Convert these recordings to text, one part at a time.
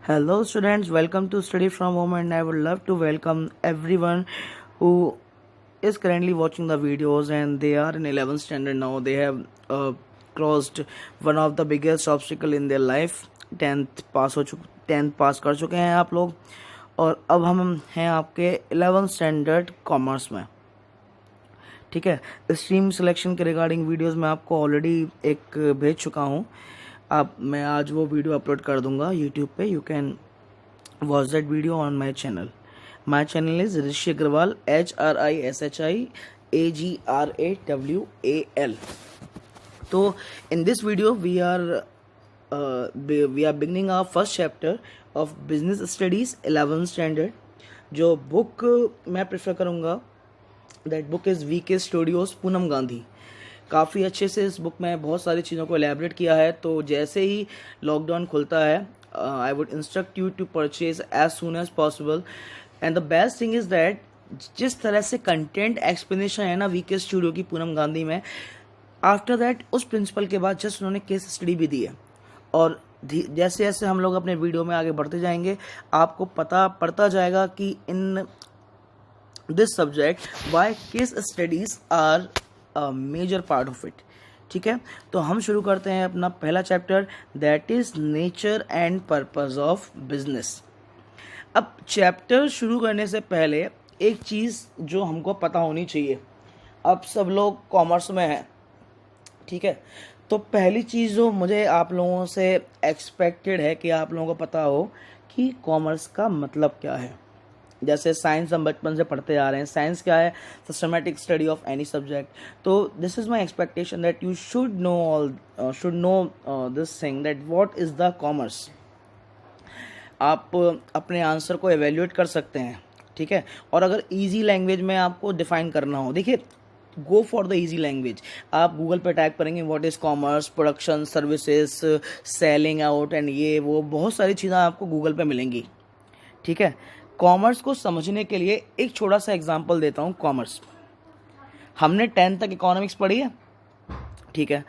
Hello, students. Welcome to Study from Home, and I would love to welcome everyone who is currently watching the videos and they are in 11th standard now. They have crossed one of the biggest obstacle in their life. 10th पास कर चुके हैं आप लोग और अब हम हैं आपके 11th स्टैंडर्ड कॉमर्स में. ठीक है, स्ट्रीम सिलेक्शन के रिगार्डिंग वीडियोस मैं आपको ऑलरेडी एक भेज चुका हूँ. मैं आज वो वीडियो अपलोड कर दूंगा यूट्यूब पे. You can watch that video on my channel. My channel is Rishi Agrawal, HRISHIAGRAWAL. तो in this video we are beginning our first chapter of business studies 11th standard. जो बुक मैं प्रेफर करूँगा that book is VK studios Poonam Gandhi. काफ़ी अच्छे से इस book में बहुत सारी चीज़ों को एलैबोरेट किया है. तो जैसे ही लॉकडाउन खुलता है I would instruct you to purchase as soon as possible. And the best thing is that जिस तरह से कंटेंट एक्सप्लेनेशन है ना VK स्टूडियो की पूनम गांधी में, आफ्टर दैट उस प्रिंसिपल के बाद जस्ट उन्होंने केस स्टडी भी दी है. और जैसे जैसे हम लोग अपने वीडियो में आगे बढ़ते जाएंगे आपको पता पड़ता जाएगा कि in this subject why case studies are major part of it. ठीक है, तो हम शुरू करते हैं अपना पहला chapter that is nature and purpose of business. अब चैप्टर शुरू करने से पहले एक चीज़ जो हमको पता होनी चाहिए, अब सब लोग कॉमर्स में हैं. ठीक है, तो पहली चीज़ जो मुझे आप लोगों से एक्सपेक्टेड है कि आप लोगों को पता हो कि कॉमर्स का मतलब क्या है. जैसे साइंस हम बचपन से पढ़ते आ रहे हैं. साइंस क्या है? Systematic study of any subject. तो this is my expectation that you should know this thing that what is the commerce. आप अपने आंसर को एवेल्यूएट कर सकते हैं. ठीक है, और अगर इजी लैंग्वेज में आपको डिफाइन करना हो, देखिए go for the easy language. आप गूगल पे टाइप करेंगे what is commerce, production, services, selling out and ये वो बहुत सारी चीज़ें आपको गूगल पे मिलेंगी. ठीक है, कॉमर्स को समझने के लिए एक छोटा सा एग्जांपल देता हूँ. कॉमर्स हमने 10th तक इकोनॉमिक्स पढ़ी है. ठीक है,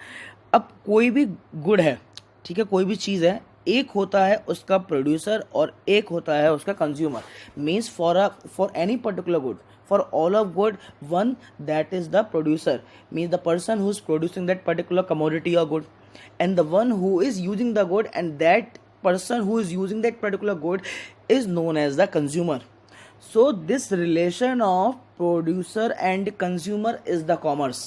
अब कोई भी गुड है, ठीक है, कोई भी चीज़ है, एक होता है उसका प्रोड्यूसर और एक होता है उसका consumer. Means for any particular good, for all of good, one that is the producer, means the person who is producing that particular commodity और good, and the one who is using the good and that person who is using that particular good is known as the consumer. So this relation of producer and consumer is the commerce.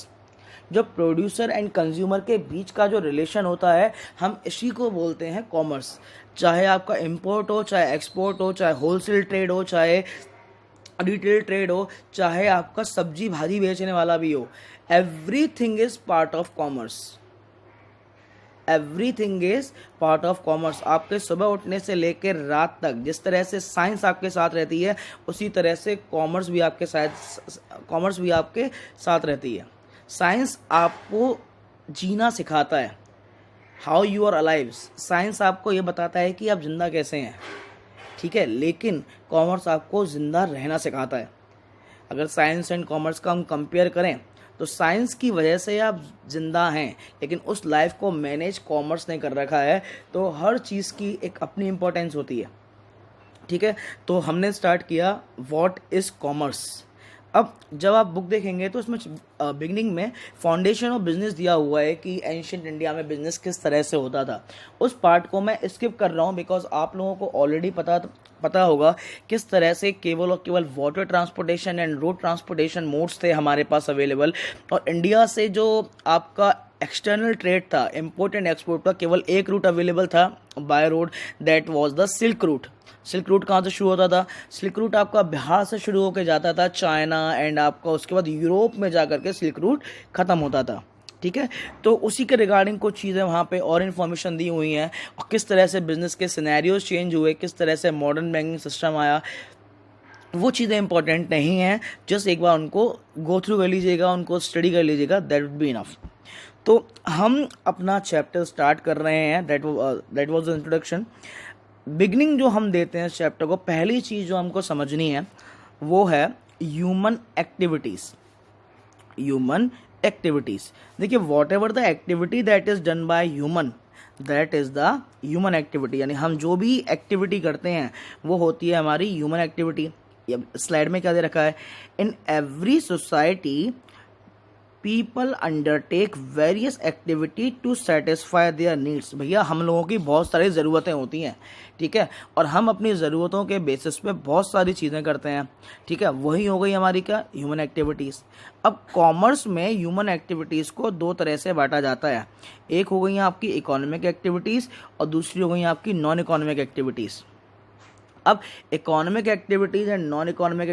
जो producer and consumer के बीच का जो relation होता है हम इसी को बोलते हैं कॉमर्स. चाहे आपका इंपोर्ट हो, चाहे एक्सपोर्ट हो, चाहे होलसेल ट्रेड हो, चाहे रिटेल ट्रेड हो, चाहे आपका सब्जी भाजी बेचने वाला भी हो, everything is part of commerce. Everything is part of commerce. आपके सुबह उठने से लेकर रात तक जिस तरह से साइंस आपके साथ रहती है उसी तरह से कॉमर्स भी आपके साथ रहती है. साइंस आपको जीना सिखाता है, how you are alive. Science आपको ये बताता है कि आप जिंदा कैसे हैं. ठीक है, लेकिन कॉमर्स आपको जिंदा रहना सिखाता है. अगर साइंस एंड कॉमर्स का हम कंपेयर करें तो साइंस की वजह से आप जिंदा हैं, लेकिन उस लाइफ को मैनेज कॉमर्स ने कर रखा है. तो हर चीज़ की एक अपनी इम्पोर्टेंस होती है. ठीक है, तो हमने स्टार्ट किया व्हाट इज़ कॉमर्स. अब जब आप बुक देखेंगे तो उसमें बिगनिंग में फाउंडेशन ऑफ बिजनेस दिया हुआ है कि एंशिएंट इंडिया में बिजनेस किस तरह से होता था. उस पार्ट को मैं स्किप कर रहा हूँ बिकॉज आप लोगों को ऑलरेडी पता होगा किस तरह से केवल और केवल water transportation and road transportation modes थे हमारे पास अवेलेबल. और इंडिया से जो आपका एक्सटर्नल ट्रेड था, इम्पोर्ट एंड एक्सपोर्ट का, केवल एक रूट अवेलेबल था by road, that was the silk route. Silk route कहाँ से शुरू होता था? सिल्क रूट आपका बिहार से शुरू होकर जाता था चाइना एंड आपका उसके बाद यूरोप में जा करके सिल्क रूट ख़त्म होता था. ठीक है, तो उसी के रिगार्डिंग कुछ चीज़ें वहाँ पे और इन्फॉर्मेशन दी हुई हैं और किस तरह से बिजनेस के सिनेरियोज चेंज हुए, किस तरह से मॉडर्न बैंकिंग सिस्टम आया. वो चीज़ें इंपॉर्टेंट नहीं हैं, जस्ट एक बार उनको गो थ्रू कर लीजिएगा, उनको स्टडी कर लीजिएगा, दैट वुड बी इनफ. तो हम अपना चैप्टर स्टार्ट कर रहे हैं. That was the introduction. Beginning जो हम देते हैं चैप्टर को, पहली चीज़ जो हमको समझनी है वो है ह्यूमन एक्टिविटीज़. ह्यूमन एक्टिविटीज़, देखिए what ever the activity that is done by human, that is the human activity, यानी हम जो भी एक्टिविटी करते हैं वो होती है हमारी ह्यूमन एक्टिविटी। स्लाइड में क्या दे रखा है, in every society people undertake various activity to satisfy their needs. भैया हम लोगों की बहुत सारी ज़रूरतें होती हैं, ठीक है, और हम अपनी ज़रूरतों के बेसिस पे बहुत सारी चीज़ें करते हैं, ठीक है, वही हो गई हमारी क्या, ह्यूमन एक्टिविटीज़। अब कॉमर्स में ह्यूमन एक्टिविटीज़ को दो तरह से बांटा जाता है, एक हो गई आपकी इकोनॉमिक एक्टिविटीज़ और दूसरी हो गई आपकी नॉन इकोनॉमिक एक्टिविटीज़। अब economic activities and non economic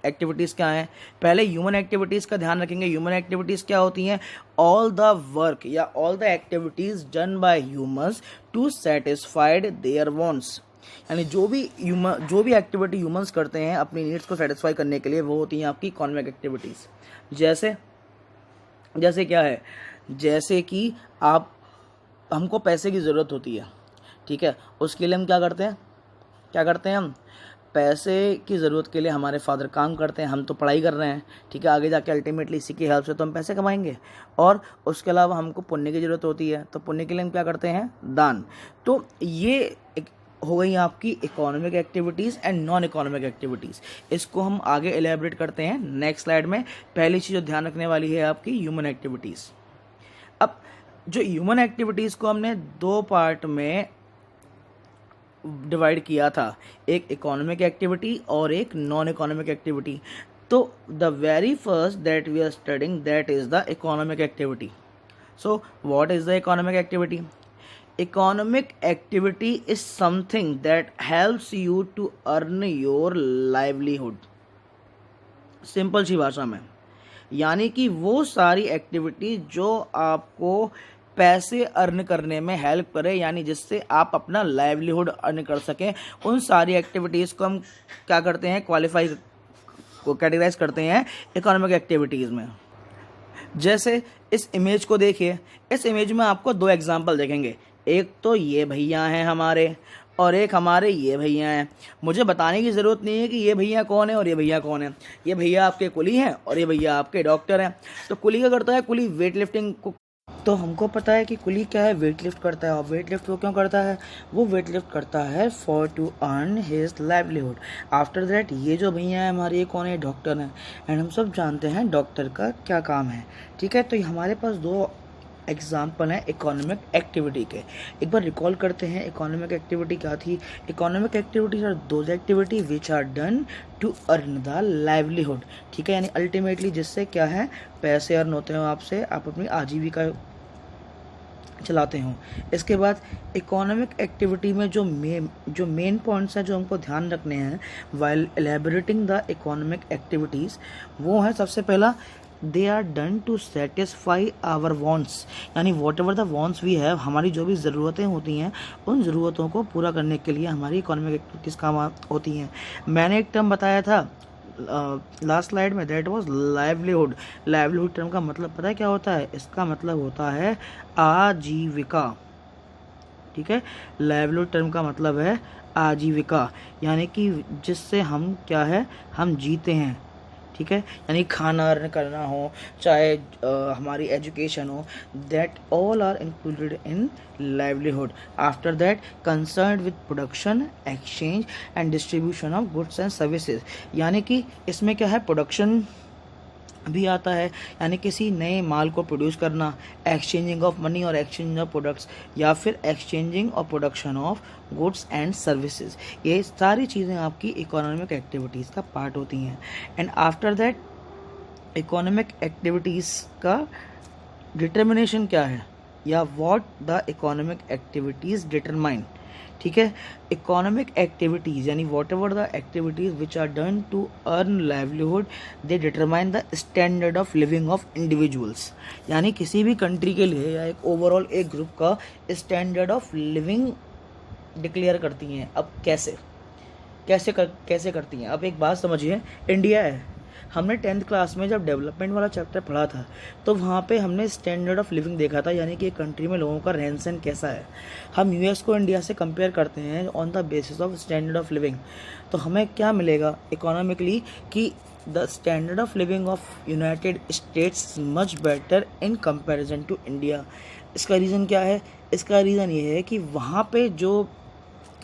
activities क्या हैं, पहले ह्यूमन एक्टिविटीज़ का ध्यान रखेंगे। ह्यूमन एक्टिविटीज़ क्या होती हैं, ऑल द वर्क या all the activities done by humans to satisfied their wants, यानी जो भी एक्टिविटी ह्यूमंस करते हैं अपनी नीड्स को सेटिस्फाई करने के लिए, वो होती हैं आपकी इकोनॉमिक एक्टिविटीज़। जैसे क्या है, जैसे कि हमको पैसे की ज़रूरत होती है, ठीक है, उसके लिए हम क्या करते हैं हम पैसे की ज़रूरत के लिए हमारे फादर काम करते हैं, हम तो पढ़ाई कर रहे हैं, ठीक है, आगे जाके अल्टीमेटली इसी की हेल्प से तो हम पैसे कमाएंगे। और उसके अलावा हमको पुण्य की ज़रूरत होती है, तो पुण्य के लिए हम क्या करते हैं, दान। तो ये हो गई आपकी economic activities and non economic activities. इसको हम आगे एलेबरेट करते हैं नेक्स्ट स्लाइड में। पहली चीज़ जो ध्यान रखने वाली है आपकी ह्यूमन एक्टिविटीज़। अब जो ह्यूमन एक्टिविटीज़ को हमने दो पार्ट में डिवाइड किया था, एक इकोनॉमिक एक्टिविटी और एक नॉन इकोनॉमिक एक्टिविटी। तो the very first that we are studying that is the economic activity. So what is the economic activity? Economic activity is something that helps you to earn your livelihood. Simple सी भाषा में, यानी कि वो सारी activity जो आपको पैसे अर्न करने में हेल्प करे, यानी जिससे आप अपना लाइवलीहुड अर्न कर सकें, उन सारी एक्टिविटीज़ को हम क्या करते हैं, कैटेगराइज करते हैं इकोनॉमिक एक्टिविटीज़ में। जैसे इस इमेज को देखिए, इस इमेज में आपको दो एग्जाम्पल देखेंगे, एक तो ये भैया हैं हमारे और एक हमारे ये भैया हैं। मुझे बताने की ज़रूरत नहीं है कि ये भैया कौन है और ये भैया कौन है। ये भैया आपके कुली हैं और ये भैया आपके डॉक्टर हैं। तो कुली क्या करता है, कुली वेट लिफ्टिंग को, तो हमको पता है कि कुली क्या है, वेट लिफ्ट करता है। और वेट लिफ्ट वो क्यों करता है, वो वेट लिफ्ट करता है for to earn his livelihood. After that ये जो भैया है हमारे, ये कौन है, डॉक्टर हैं। एंड हम सब जानते हैं डॉक्टर का क्या काम है, ठीक है। तो हमारे पास दो एग्जाम्पल हैं इकोनॉमिक एक्टिविटी के। एक बार रिकॉल करते हैं इकोनॉमिक एक्टिविटी क्या थी। Economic activities are those activity which are done to earn the livelihood, ठीक है, यानी अल्टीमेटली जिससे क्या है, पैसे अर्न होते हो आपसे, आप अपनी आजीविका चलाते हो। इसके बाद इकोनॉमिक एक्टिविटी में जो मेन पॉइंट्स हैं जो हमको ध्यान रखने हैं while elaborating the economic activities, वो है सबसे पहला, they are done to satisfy our wants, यानी whatever the wants we have, हमारी जो भी ज़रूरतें होती हैं उन ज़रूरतों को पूरा करने के लिए हमारी इकोनॉमिक एक्टिविटीज़ काम होती हैं। मैंने एक टर्म बताया था लास्ट स्लाइड में, that was livelihood. Livelihood term का मतलब पता है क्या होता है, इसका मतलब होता है आजीविका, ठीक है। लाइवलीहुड टर्म का मतलब है आजीविका, यानी कि जिससे हम क्या है, हम जीते हैं, ठीक है, यानी खाना अर्न करना हो, चाहे हमारी एजुकेशन हो, that all are included in livelihood. After that concern with production, exchange and distribution of goods and services, यानी कि इसमें क्या है, प्रोडक्शन भी आता है, यानी किसी नए माल को प्रोड्यूस करना, एक्सचेंजिंग ऑफ मनी और एक्सचेंज ऑफ प्रोडक्ट्स, या फिर एक्सचेंजिंग और production of goods and services. ये सारी चीज़ें आपकी इकोनॉमिक एक्टिविटीज़ का पार्ट होती हैं। And after that economic activities का डिटर्मिनेशन क्या है, या what the economic activities determine, ठीक है। इकोनॉमिक एक्टिविटीज़ यानी whatever the activities which are done to earn livelihood, they determine the standard of living of individuals, यानी किसी भी कंट्री के लिए या एक ओवरऑल एक ग्रुप का स्टैंडर्ड ऑफ लिविंग डिक्लेयर करती हैं। अब कैसे करती हैं, अब एक बात समझिए, इंडिया है, हमने 10th क्लास में जब डेवलपमेंट वाला चैप्टर पढ़ा था तो वहाँ पे हमने स्टैंडर्ड ऑफ लिविंग देखा था, यानी कि एक कंट्री में लोगों का रहन सहन कैसा है। हम यूएस को इंडिया से कंपेयर करते हैं on the basis of standard of living, तो हमें क्या मिलेगा इकोनॉमिकली कि the standard of living of United States much better in comparison to India. इसका रीज़न क्या है? इसका रीज़न ये है कि वहाँ पे जो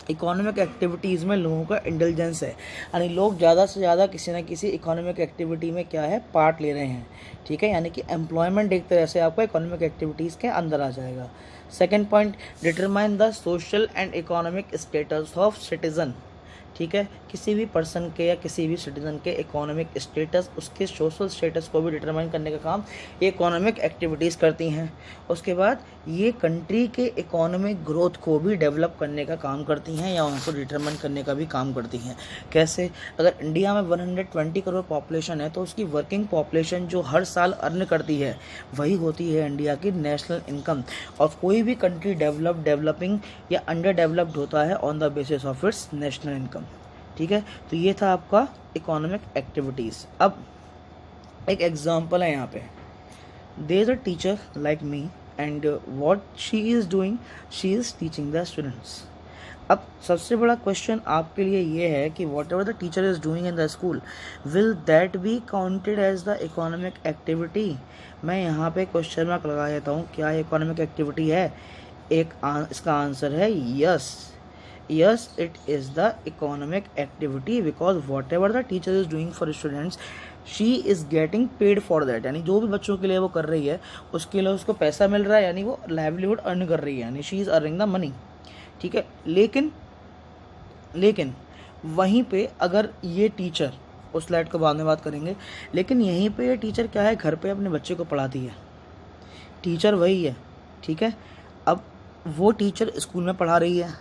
इकोनॉमिक एक्टिविटीज़ में लोगों का इंटेलिजेंस है, यानी लोग ज़्यादा से ज़्यादा किसी न किसी इकोनॉमिक एक्टिविटी में क्या है, पार्ट ले रहे हैं। ठीक है, यानी कि एम्प्लॉयमेंट एक तरह से आपका इकोनॉमिक एक्टिविटीज़ के अंदर आ जाएगा। Second point, determine the social and economic status of citizen. ठीक है, किसी भी पर्सन के या किसी भी सिटीज़न के इकोनॉमिक स्टेटस, उसके सोशल स्टेटस को भी डिटरमाइन करने का काम ये इकोनॉमिक एक्टिविटीज़ करती हैं। उसके बाद ये कंट्री के इकोनॉमिक ग्रोथ को भी डेवलप करने का काम करती हैं या उनको डिटरमाइन करने का भी काम करती हैं। कैसे? अगर इंडिया में 120 करोड़ पॉपुलेशन है तो उसकी वर्किंग पॉपुलेशन जो हर साल अर्न करती है वही होती है इंडिया की नेशनल इनकम। और कोई भी कंट्री डेवलपिंग या अंडर डेवलप्ड होता है on the basis of its national income. ठीक है, तो ये था आपका इकोनॉमिक एक्टिविटीज़। अब एक एग्जांपल है यहाँ पे, there is a teacher like me and what she is doing, she is teaching the students. अब सबसे बड़ा क्वेश्चन आपके लिए ये है कि whatever the teacher is doing in the school, will that be counted as the economic activity? मैं यहाँ पे क्वेश्चन मार्क लगा देता हूँ, क्या इकोनॉमिक एक्टिविटी है? इसका आंसर है yes. Yes, it is the economic activity because whatever the teacher is doing for students, she is getting paid for that। यानी जो भी बच्चों के लिए वो कर रही है उसके लिए उसको पैसा मिल रहा है, यानी वो लाइवलीहुड अर्न कर रही है, यानी she is earning the money. ठीक है, लेकिन वहीं पे अगर ये टीचर, उस स्लाइड को बाद में बात करेंगे, लेकिन यहीं पे ये टीचर क्या है, घर पे अपने बच्चे को पढ़ाती है। टीचर वही है। ठीक है, अब वो टीचर स्कूल में पढ़ा रही है,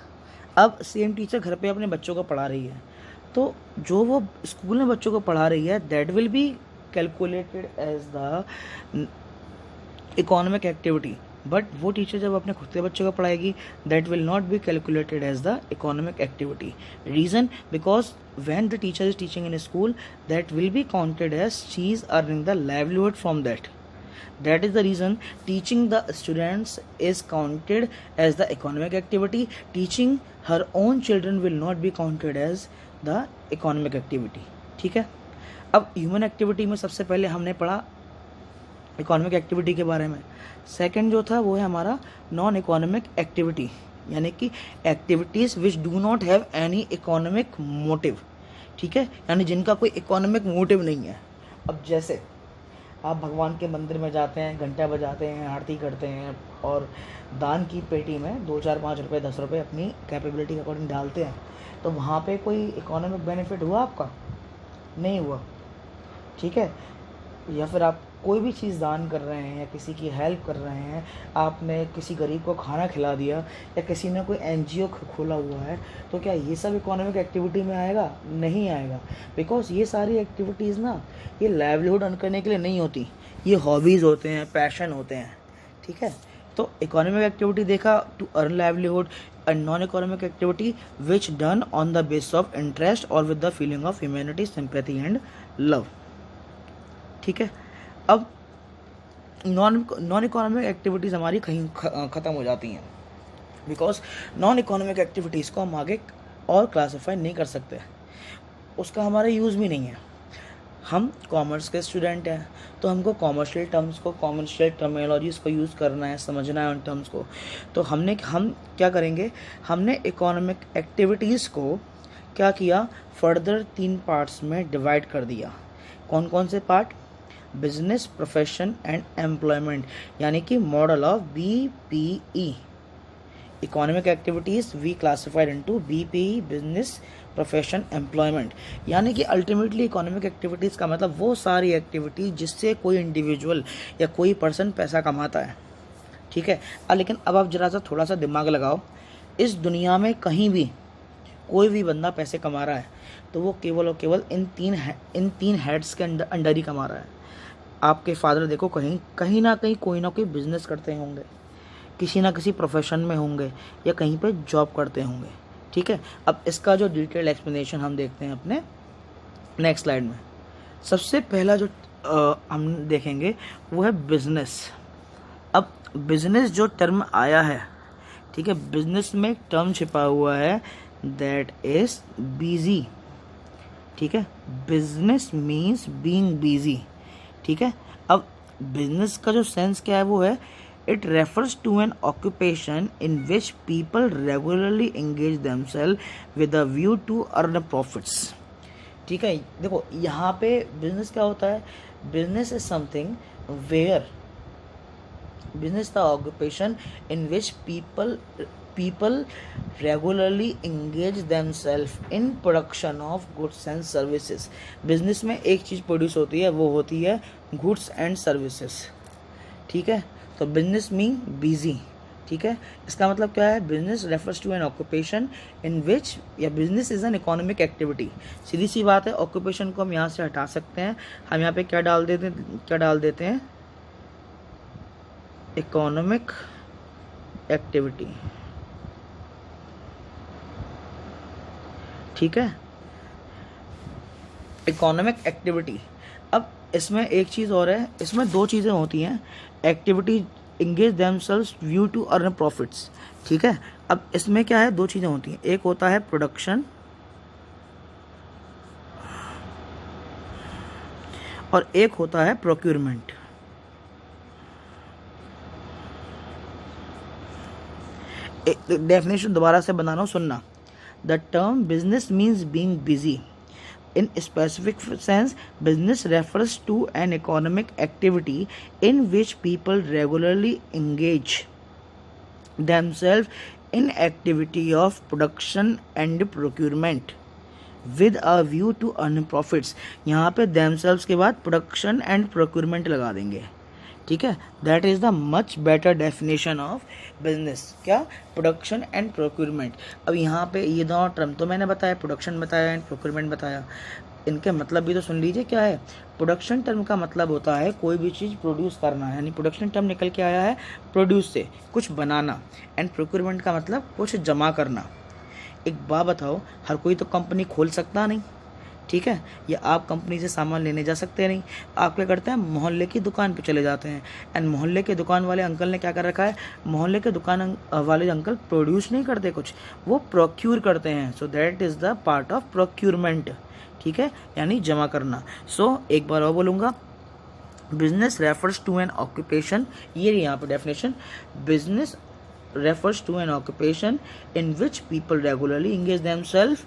अब सेम टीचर घर पे अपने बच्चों को पढ़ा रही है, तो जो वो स्कूल में बच्चों को पढ़ा रही है that will be calculated as the economic activity. But वो टीचर जब अपने खुद के बच्चों को पढ़ाएगी that will not be calculated as the economic activity. Reason, because when the teacher is teaching in school that will be counted as she is earning the livelihood from that. That is the reason teaching the students is counted as the economic activity. Teaching her own children will not be counted as the economic activity. ठीक है, अब human activity में सबसे पहले हमने पढ़ा economic activity के बारे में। सेकंड जो था वो है हमारा नॉन इकोनॉमिक एक्टिविटी, यानी कि activities which do not have any economic motive. ठीक है, यानी जिनका कोई इकोनॉमिक मोटिव नहीं है। अब जैसे आप भगवान के मंदिर में जाते हैं, घंटा बजाते हैं, आरती करते हैं और दान की पेटी में 2, 4, 5 रुपये, 10 रुपये अपनी कैपेबिलिटी के अकॉर्डिंग डालते हैं, तो वहाँ पे कोई इकोनॉमिक बेनिफिट हुआ आपका? नहीं हुआ। ठीक है, या फिर आप कोई भी चीज़ दान कर रहे हैं या किसी की हेल्प कर रहे हैं, आपने किसी गरीब को खाना खिला दिया या किसी ने कोई एनजीओ खोला हुआ है, तो क्या ये सब इकोनॉमिक एक्टिविटी में आएगा? नहीं आएगा, बिकॉज ये सारी एक्टिविटीज़ ना ये लाइवलीहुड अर्न करने के लिए नहीं होती, ये हॉबीज़ होते हैं, पैशन होते हैं। ठीक है, तो इकोनॉमिक एक्टिविटी देखा to earn livelihood, and non economic activity which done on the base of interest और with the feeling of humanity, sympathy and love. ठीक है, अब नॉन इकोनॉमिक एक्टिविटीज़ हमारी कहीं ख़त्म हो जाती हैं, बिकॉज नॉन इकोनॉमिक एक्टिविटीज़ को हम आगे और क्लासीफाई नहीं कर सकते, उसका हमारा यूज़ भी नहीं है। हम कॉमर्स के स्टूडेंट हैं तो हमको कॉमर्शियल टर्म्स को, कॉमर्शियल टर्मिनोलॉजीज़ को यूज़ करना है, समझना है उन टर्म्स को। तो हम क्या करेंगे, हमने इकोनॉमिक एक्टिविटीज़ को क्या किया, फर्दर 3 पार्ट्स में डिवाइड कर दिया। कौन कौन से part? Business, profession and employment, यानी कि model of BPE। Economic activities we classified into BPE, business, profession, employment. यानी कि अल्टीमेटली इकोनॉमिक एक्टिविटीज़ का मतलब वो सारी एक्टिविटीज जिससे कोई इंडिविजुअल या कोई पर्सन पैसा कमाता है। ठीक है, लेकिन अब आप जरा सा थोड़ा सा दिमाग लगाओ, इस दुनिया में कहीं भी कोई भी बंदा पैसे कमा रहा है तो वो केवल और केवल इन तीन हेड्स के अंडर ही कमा रहा है। आपके फादर देखो कहीं ना कहीं कोई ना कोई बिजनेस करते होंगे, किसी ना किसी प्रोफेशन में होंगे या कहीं पे जॉब करते होंगे। ठीक है, अब इसका जो डिटेल एक्सप्लेनेशन हम देखते हैं अपने नेक्स्ट स्लाइड में। सबसे पहला जो हम देखेंगे वो है बिजनेस। अब बिजनेस जो टर्म आया है, ठीक है, बिजनेस में एक टर्म छिपा हुआ है दैट इज बिजी, ठीक है, बिजनेस मीन्स बीइंग बिजी, ठीक है। अब बिजनेस का जो सेंस क्या है वो है it refers to an occupation in which people regularly engage themselves with a view to earn profits, ठीक है। देखो यहाँ पे बिजनेस क्या होता है, business is something where business the occupation in which people regularly engage themselves in production of goods and services। Business में एक चीज़ प्रोड्यूस होती है, वो होती है गुड्स एंड सर्विसेज, ठीक है। तो बिजनेस मीन बिजी, ठीक है। इसका मतलब क्या है, business refers to an occupation in which, या business is an economic activity. सीधी सी बात है, ऑक्यूपेशन को हम यहाँ से हटा सकते हैं, हम यहाँ पे क्या डाल देते हैं इकोनॉमिक एक्टिविटी, ठीक है, इकोनॉमिक एक्टिविटी। अब इसमें एक चीज़ और है, इसमें दो चीज़ें होती हैं, activity engage themselves view to earn profits, ठीक है। अब इसमें क्या है, दो चीज़ें होती हैं, एक होता है प्रोडक्शन और एक होता है प्रोक्यूरमेंट। डेफिनेशन दोबारा से बना रहा हूँ, सुनना। The term business means being busy. In specific sense, business refers to an economic activity in which people regularly engage themselves in activity of production and procurement with a view to earn profits। यहाँ पे themselves के बाद production and procurement लगा देंगे, ठीक है। That is the much better definition of business, क्या, production and procurement. अब यहाँ पे ये दोनों टर्म तो मैंने बताया, प्रोडक्शन बताया एंड प्रोक्यूरमेंट बताया, इनके मतलब भी तो सुन लीजिए क्या है। प्रोडक्शन टर्म का मतलब होता है कोई भी चीज़ प्रोड्यूस करना, यानी प्रोडक्शन टर्म निकल के आया है प्रोड्यूस से, कुछ बनाना, एंड प्रोक्यूरमेंट का मतलब कुछ जमा करना। एक बात बताओ, हर कोई तो कंपनी खोल सकता नहीं, ठीक है, या आप कंपनी से सामान लेने जा सकते नहीं। आप क्या करते हैं, मोहल्ले की दुकान पे चले जाते हैं, एंड मोहल्ले के दुकान वाले अंकल ने क्या कर रखा है, मोहल्ले के दुकान वाले अंकल प्रोड्यूस नहीं करते कुछ, वो प्रोक्यूर करते हैं। So that is the part of procurement, ठीक है, यानी जमा करना। सो एक बार और बोलूँगा, business refers to an occupation, ये यहाँ पर definition, business refers to an occupation in which people regularly engage themselves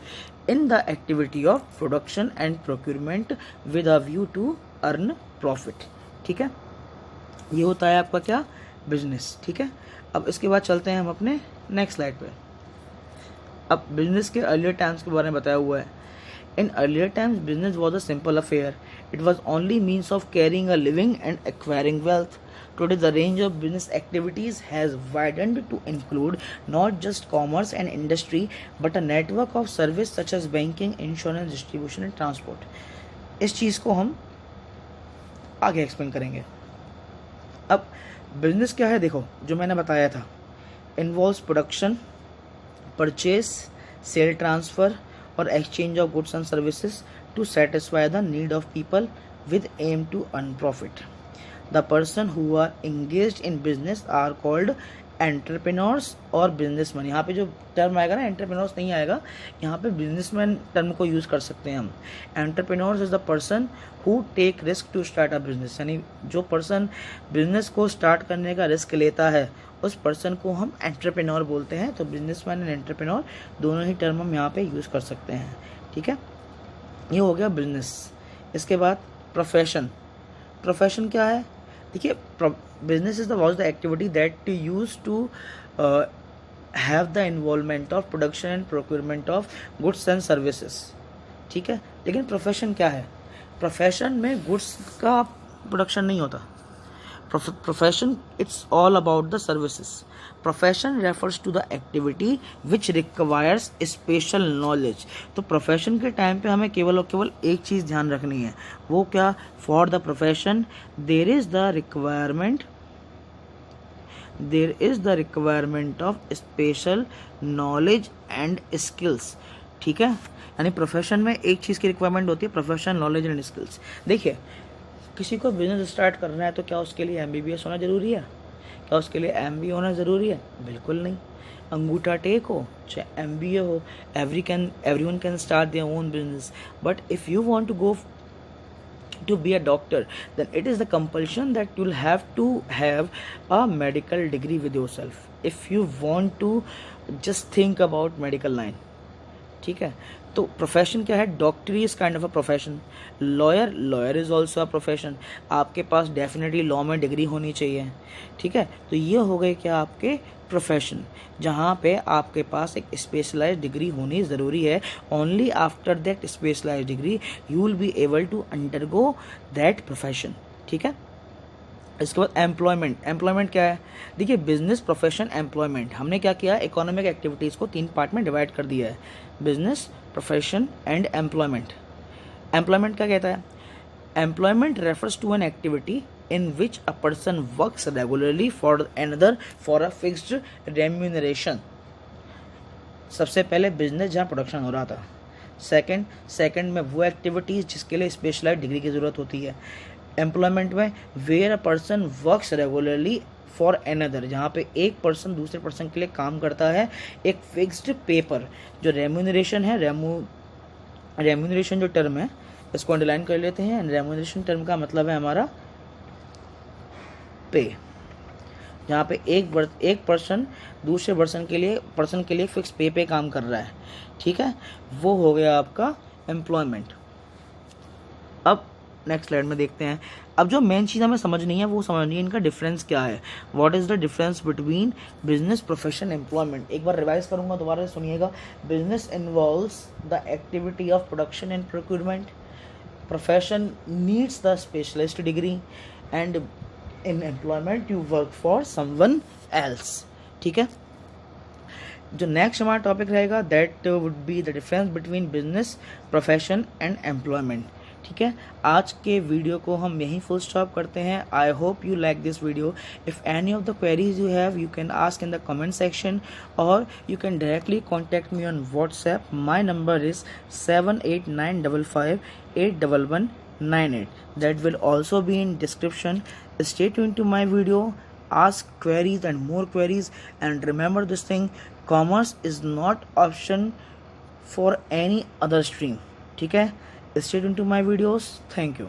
in the activity of production and procurement with a view to earn profit, ठीक है। ये होता है आपका क्या, बिजनेस, ठीक है। अब इसके बाद चलते हैं हम अपने नेक्स्ट स्लाइड पे। अब बिजनेस के अर्लियर टाइम्स के बारे में बताया हुआ है। In earlier times, business was a simple affair. It was only means of carrying a living and acquiring wealth. Today, the range of business activities has widened to include not just commerce and industry, but a network of service such as banking, insurance, distribution and transport. इस चीज़ को हम आगे explain करेंगे। अब business क्या है, देखो जो मैंने बताया था, involves production, purchase, sale transfer or exchange of goods and services to satisfy the need of people with aim to earn profit. The person who are engaged in business are called entrepreneurs और businessmen। यहाँ पे जो term आएगा ना, entrepreneurs नहीं आएगा, यहाँ पे businessman टर्म को यूज़ कर सकते हैं हम। Entrepreneurs is the person who take risk to start a business, यानी जो पर्सन बिजनेस को स्टार्ट करने का रिस्क लेता है उस पर्सन को हम एंटरप्रेन्योर बोलते हैं। तो बिजनेसमैन एंड एंटरप्रेन्योर दोनों ही टर्म हम यहाँ पे यूज़ कर सकते हैं, ठीक है। ये हो गया बिजनेस। इसके बाद प्रोफेशन। प्रोफेशन क्या है, देखिए, business is the was the activity that use to have the involvement of production and procurement of goods and services, ठीक है। लेकिन प्रोफेशन क्या है, प्रोफेशन में गुड्स का प्रोडक्शन नहीं होता। Profession, it's all about the services. Profession refers to the activity which requires special knowledge। तो प्रोफेशन के टाइम पे हमें केवल और केवल एक चीज़ ध्यान रखनी है, वो क्या, for the profession there is the requirement of special knowledge and skills ठीक है। यानी प्रोफेशन में एक चीज़ की रिक्वायरमेंट होती है, प्रोफेशन नॉलेज एंड स्किल्स। देखिए, किसी को बिजनेस स्टार्ट करना है तो क्या उसके लिए MBBS होना ज़रूरी है? क्या उसके लिए MBA होना ज़रूरी है? बिल्कुल नहीं। अंगूठा टेक हो चाहे MBA हो, everyone can start their own business, but if you want to go to be a doctor, then it is the compulsion that you'll have to have a medical degree with yourself if you want to just think about medical line. ठीक है, तो profession क्या है? डॉक्टरी is kind of a profession, lawyer is also a profession. आपके पास definitely law में degree होनी चाहिए, ठीक है। तो ये हो गए क्या आपके प्रोफेशन, जहाँ पे आपके पास एक स्पेशलाइज्ड डिग्री होनी ज़रूरी है। Only after that specialized degree you will be able to undergo that profession, ठीक है। इसके बाद एम्प्लॉयमेंट क्या है? देखिए, बिजनेस, प्रोफेशन, एम्प्लॉयमेंट, हमने क्या किया, इकोनॉमिक एक्टिविटीज़ को 3 पार्ट में डिवाइड कर दिया है, business, profession and employment. Employment क्या कहता है? Employment refers to an activity in which a person works regularly for another for a fixed remuneration। सबसे पहले बिजनेस जहाँ प्रोडक्शन हो रहा था, सेकंड में वो एक्टिविटीज़ जिसके लिए स्पेशलाइज्ड डिग्री की ज़रूरत होती है। एम्प्लॉयमेंट में where a person works regularly for another, जहाँ पे एक पर्सन दूसरे पर्सन के लिए काम करता है एक फिक्स्ड पे पर। जो रेम्यूनरेशन है, रेम्यूनरेशन जो टर्म है इसको अंडरलाइन कर लेते हैं। रेम्यूनरेशन टर्म का मतलब है हमारा पे, जहाँ पे एक पर्सन दूसरे पर्सन के लिए फिक्स पे काम कर रहा है, ठीक है। वो हो गया आपका एम्प्लॉयमेंट। अब नेक्स्ट स्लाइड में देखते हैं। अब जो मेन चीज़ हमें समझनी है वो समझनी है इनका डिफरेंस क्या है। What is the difference between business, profession, employment. एक बार रिवाइज करूँगा, दोबारा सुनिएगा। Business involves the activity of production and procurement, profession needs the specialist degree, and in employment you work for someone else, ठीक है। जो next हमारा topic रहेगा that would be the difference between business, profession and employment, ठीक है। आज के video को हम यहीं फुल स्टॉप करते हैं। I hope you like this video. If any of the queries you have you can ask in the comment section और you can directly contact me on WhatsApp. My number is 7895581198. That will also be in description. Stay tuned to my video, ask queries and more queries, and remember this thing, commerce is not option for any other stream, ठीक है। Stay tuned to my videos. Thank you.